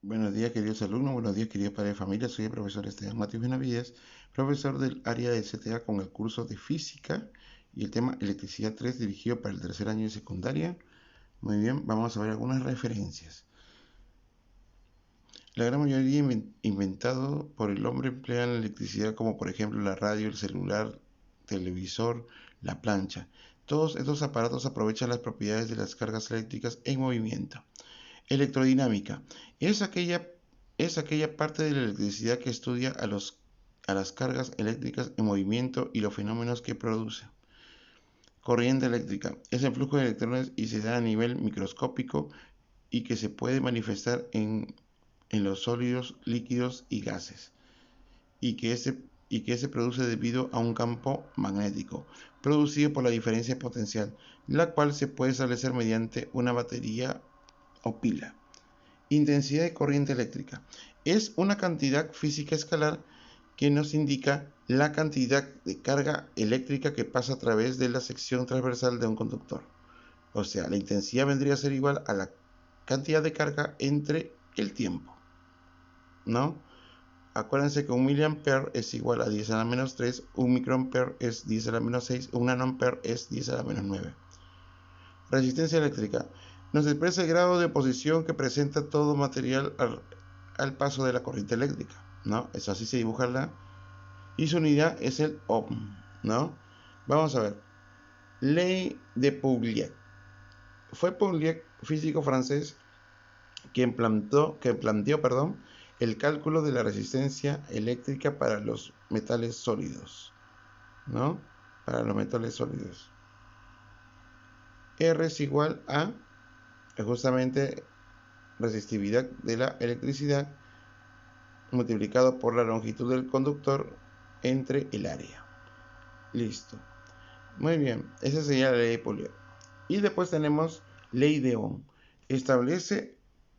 Buenos días, queridos alumnos, buenos días, queridos padres de familia. Soy el profesor Esteban Matías Benavides, profesor del área de CTA con el curso de Física y el tema Electricidad 3 dirigido para el tercer año de secundaria. Muy bien, vamos a ver algunas referencias. La gran mayoría inventado por el hombre emplean la electricidad como por ejemplo la radio, el celular, televisor, la plancha. Todos estos aparatos aprovechan las propiedades de las cargas eléctricas en movimiento. Electrodinámica es aquella parte de la electricidad que estudia a las cargas eléctricas en movimiento y los fenómenos que produce. Corriente eléctrica es el flujo de electrones y se da a nivel microscópico y que se puede manifestar en los sólidos, líquidos y gases y que se produce debido a un campo magnético producido por la diferencia potencial, la cual se puede establecer mediante una batería o pila. Intensidad de corriente eléctrica. Es una cantidad física escalar que nos indica la cantidad de carga eléctrica que pasa a través de la sección transversal de un conductor. O sea, la intensidad vendría a ser igual a la cantidad de carga entre el tiempo, ¿no? Acuérdense que un miliampere es igual a 10 a la menos 3, un microampere es 10 a la menos 6, un nanoampere es 10 a la menos 9. Resistencia eléctrica. Nos expresa el grado de oposición que presenta todo material al paso de la corriente eléctrica, ¿no? Eso así se dibuja y su unidad es el ohm, ¿no? Vamos a ver. Ley de Pouliot. Fue Pouliot, físico francés, quien planteó el cálculo de la resistencia eléctrica para los metales sólidos, ¿no? Para los metales sólidos. R es igual a justamente resistividad de la electricidad multiplicado por la longitud del conductor entre el área. Listo. Muy bien, esa sería la ley de Pouliot. Y después tenemos ley de Ohm. Establece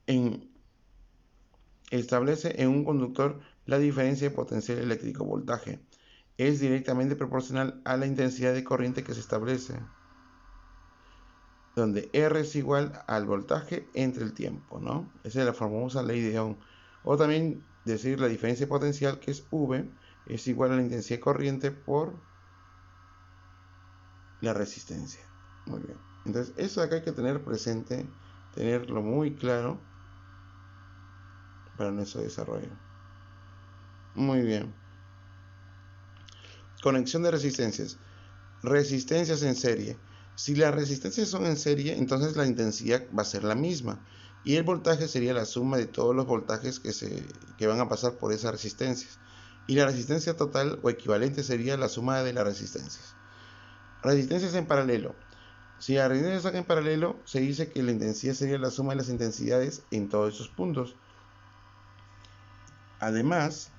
en un conductor la diferencia de potencial eléctrico voltaje. Es directamente proporcional a la intensidad de corriente que se establece, donde R es igual al voltaje entre el tiempo, ¿no? Esa es la famosa ley de Ohm. O también decir la diferencia potencial, que es V, es igual a la intensidad de corriente por la resistencia. Muy bien. Entonces, eso acá hay que tener presente, tenerlo muy claro para nuestro desarrollo. Muy bien. Conexión de resistencias. Resistencias en serie. Si las resistencias son en serie, entonces la intensidad va a ser la misma. Y el voltaje sería la suma de todos los voltajes que van a pasar por esas resistencias. Y la resistencia total o equivalente sería la suma de las resistencias. Resistencias en paralelo. Si las resistencias están en paralelo, se dice que la intensidad sería la suma de las intensidades en todos esos puntos. Además,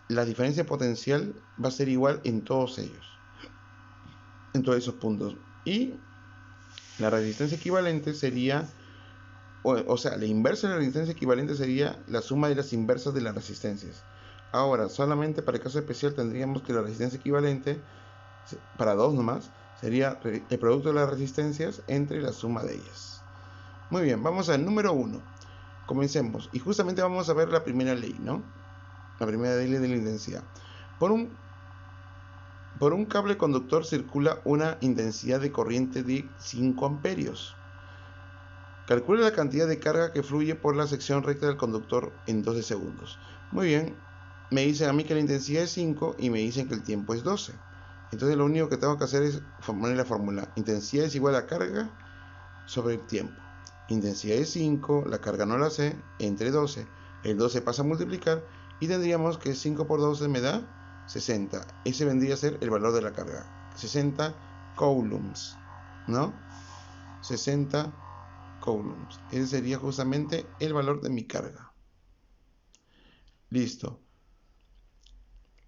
la diferencia potencial va a ser igual en todos ellos, en todos esos puntos. Y la resistencia equivalente sería, o sea, la inversa de la resistencia equivalente sería la suma de las inversas de las resistencias. Ahora, solamente para el caso especial tendríamos que la resistencia equivalente, para dos nomás, sería el producto de las resistencias entre la suma de ellas. Muy bien, vamos al número 1. Comencemos. Y justamente vamos a ver la primera ley, ¿no? La primera ley de la intensidad. Por un cable conductor circula una intensidad de corriente de 5 amperios. Calcule la cantidad de carga que fluye por la sección recta del conductor en 12 segundos. Muy bien, me dicen a mí que la intensidad es 5 y me dicen que el tiempo es 12. Entonces lo único que tengo que hacer es poner la fórmula. Intensidad es igual a carga sobre el tiempo. Intensidad es 5, la carga no la sé, entre 12. El 12 pasa a multiplicar y tendríamos que 5 por 12 me da 60. Ese vendría a ser el valor de la carga. 60 coulombs, ¿no? 60 coulombs. Ese sería justamente el valor de mi carga. Listo.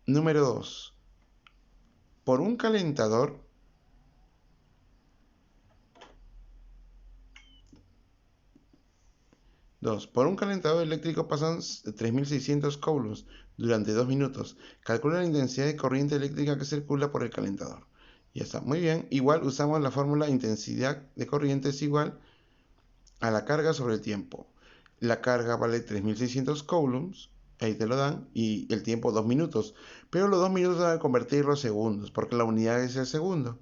Número 2. Por un calentador Por un calentador eléctrico pasan 3600 coulombs durante 2 minutos. Calcula la intensidad de corriente eléctrica que circula por el calentador. Ya está, muy bien. Igual usamos la fórmula intensidad de corriente es igual a la carga sobre el tiempo. La carga vale 3600 coulombs, ahí te lo dan, y el tiempo 2 minutos. Pero los 2 minutos van a convertirlo a segundos, porque la unidad es el segundo.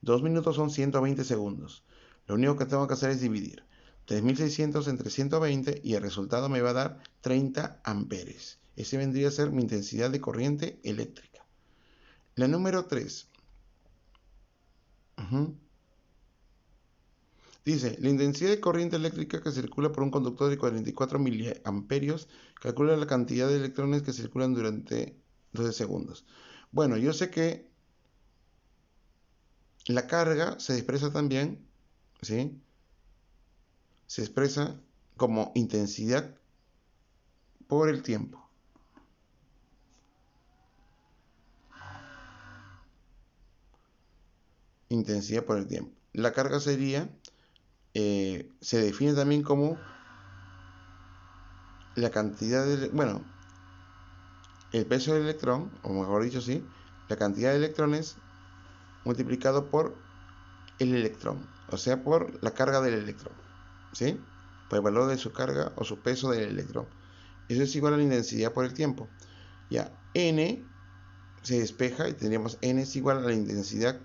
2 minutos son 120 segundos. Lo único que tengo que hacer es dividir 3600 entre 120 y el resultado me va a dar 30 amperes. Ese vendría a ser mi intensidad de corriente eléctrica. La número 3. Dice, la intensidad de corriente eléctrica que circula por un conductor de 44 miliamperios calcula la cantidad de electrones que circulan durante 12 segundos. Bueno, yo sé que la carga se expresa también, ¿sí? Se expresa como intensidad por el tiempo. Intensidad por el tiempo. La carga sería, se define también como la cantidad de, bueno, el peso del electrón, o mejor dicho, sí, la cantidad de electrones multiplicado por el electrón, o sea, por la carga del electrón, ¿sí? Por el valor de su carga o su peso del electrón. Eso es igual a la intensidad por el tiempo. Ya, N se despeja y tendríamos N es igual a la intensidad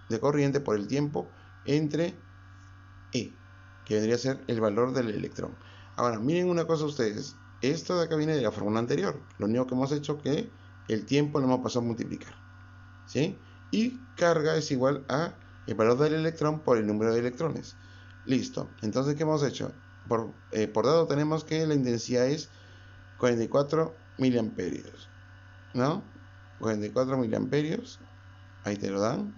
de corriente por el tiempo entre E, que vendría a ser el valor del electrón. Ahora, miren una cosa ustedes. Esto de acá viene de la fórmula anterior. Lo único que hemos hecho es que el tiempo lo hemos pasado a multiplicar, ¿sí? Y carga es igual a el valor del electrón por el número de electrones. Listo. Entonces, ¿qué hemos hecho? Por dado tenemos que la intensidad es 44 miliamperios, ¿no? 44 miliamperios. Ahí te lo dan.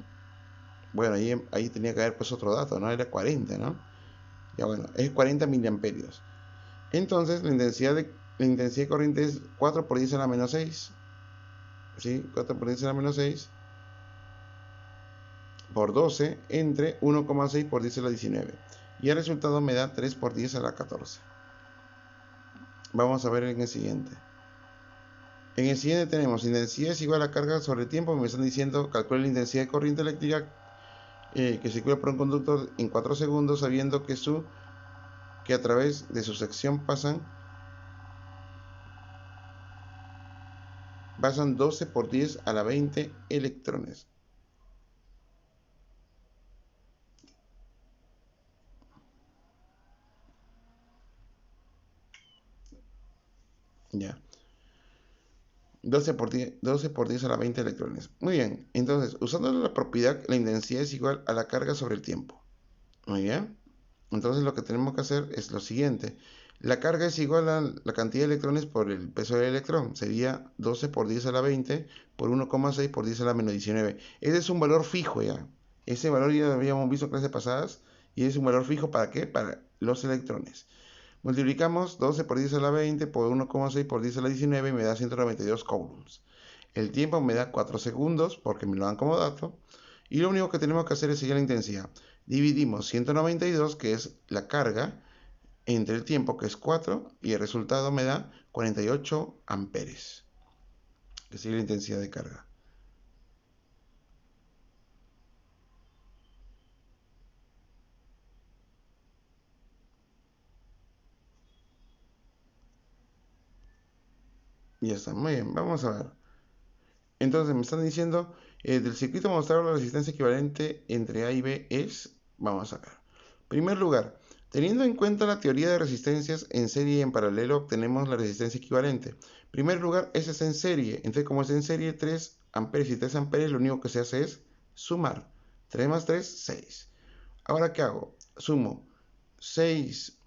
Bueno, ahí tenía que haber puesto otro dato, ¿no? Era 40, ¿no? Ya bueno, es 40 miliamperios. Entonces, la intensidad de corriente es 4 por 10 a la menos 6. ¿Sí? 4 por 10 a la menos 6 por 12 entre 1,6 por 10 a la 19. Y el resultado me da 3 por 10 a la 14. Vamos a ver en el siguiente. En el siguiente tenemos intensidad es igual a carga sobre tiempo. Me están diciendo calcula la intensidad de corriente eléctrica que circula por un conductor en 4 segundos, sabiendo que a través de su sección pasan 12 por 10 a la 20 electrones. Ya. 12 por 10 a la 20 electrones. Muy bien. Entonces, usando la propiedad, la intensidad es igual a la carga sobre el tiempo. Muy bien. Entonces, lo que tenemos que hacer es lo siguiente. La carga es igual a la cantidad de electrones por el peso del electrón. Sería 12 por 10 a la 20 por 1,6 por 10 a la menos 19. Ese es un valor fijo ya. Ese valor ya lo habíamos visto en clases pasadas. Y es un valor fijo ¿para qué? Para los electrones. Multiplicamos 12 por 10 a la 20 por 1,6 por 10 a la 19 y me da 192 coulombs. El tiempo me da 4 segundos porque me lo dan como dato. Y lo único que tenemos que hacer es seguir la intensidad. Dividimos 192, que es la carga, entre el tiempo, que es 4, y el resultado me da 48 amperes, que sigue la intensidad de carga. Y ya está, muy bien, vamos a ver. Entonces me están diciendo, del circuito mostrado la resistencia equivalente entre A y B es, vamos a ver. En primer lugar, teniendo en cuenta la teoría de resistencias en serie y en paralelo, obtenemos la resistencia equivalente. En primer lugar, esa es en serie. Entonces, como es en serie, 3 amperes y 3 amperes, lo único que se hace es sumar. 3 más 3, 6. Ahora, ¿qué hago? Sumo 6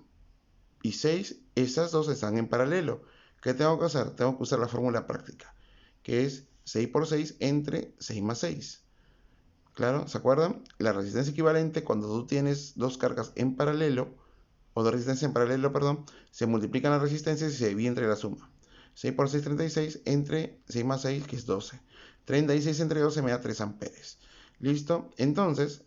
y 6, esas dos están en paralelo. ¿Qué tengo que hacer? Tengo que usar la fórmula práctica, que es 6 por 6 entre 6 más 6. Claro, ¿se acuerdan? La resistencia equivalente, cuando tú tienes dos cargas en paralelo, o dos resistencias en paralelo, perdón, se multiplican las resistencias y se divide entre la suma. 6 por 6, 36, entre 6 más 6, que es 12. 36 entre 12 me da 3 amperes. ¿Listo? Entonces,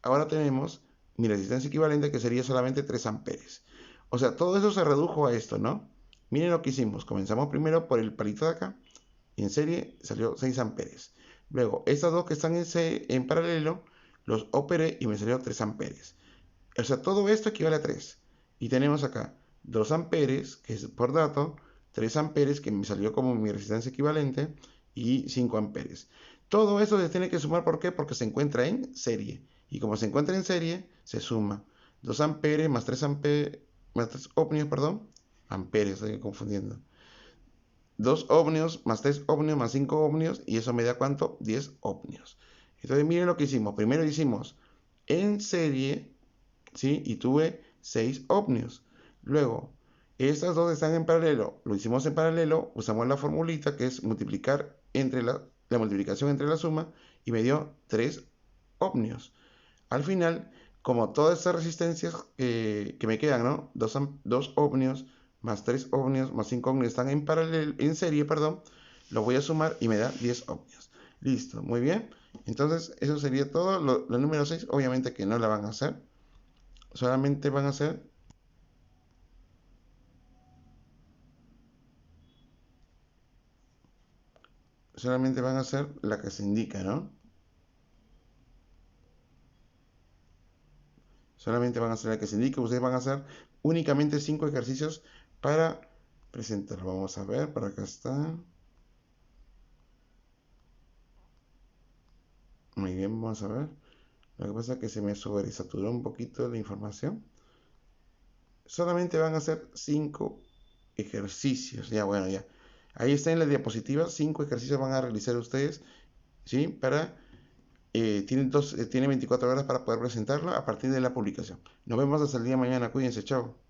ahora tenemos mi resistencia equivalente, que sería solamente 3 amperes. O sea, todo eso se redujo a esto, ¿no? Miren lo que hicimos. Comenzamos primero por el palito de acá, y en serie salió 6 amperes. Luego, estas dos que están en paralelo, los operé y me salió 3 amperes. O sea, todo esto equivale a 3. Y tenemos acá 2 amperes, que es por dato, 3 amperes, que me salió como mi resistencia equivalente, y 5 amperes. Todo eso se tiene que sumar, ¿por qué? Porque se encuentra en serie. Y como se encuentra en serie, se suma 2 amperes más 3 amperes, más 3 ohmios, perdón, amperes, estoy confundiendo. 2 ohmios más 3 ohmios más 5 ohmios, y eso me da ¿cuánto? 10 ohmios. Entonces miren lo que hicimos. Primero hicimos en serie, ¿sí? Y tuve 6 ohmios. Luego, estas dos están en paralelo. Lo hicimos en paralelo, usamos la formulita que es multiplicar entre la multiplicación entre la suma, y me dio 3 ohmios. Al final, como todas estas resistencias que me quedan, ¿no? 2 ohmios más 3 ohmios más 5 ohmios están en paralelo, en serie, perdón, lo voy a sumar y me da 10 ohmios. Listo, muy bien. Entonces, eso sería todo. Lo número 6, obviamente que no la van a hacer. Solamente van a hacer la que se indica, ¿no? Solamente van a hacer la que se indica. Ustedes van a hacer únicamente 5 ejercicios para presentarlo. Vamos a ver, por acá está. Muy bien, vamos a ver. Lo que pasa es que se me sobresaturó un poquito la información. Solamente van a hacer 5 ejercicios. Ya, bueno, ya. Ahí está en la diapositiva. 5 ejercicios van a realizar ustedes, ¿sí? Tienen 24 horas para poder presentarlo a partir de la publicación. Nos vemos hasta el día de mañana. Cuídense, chao.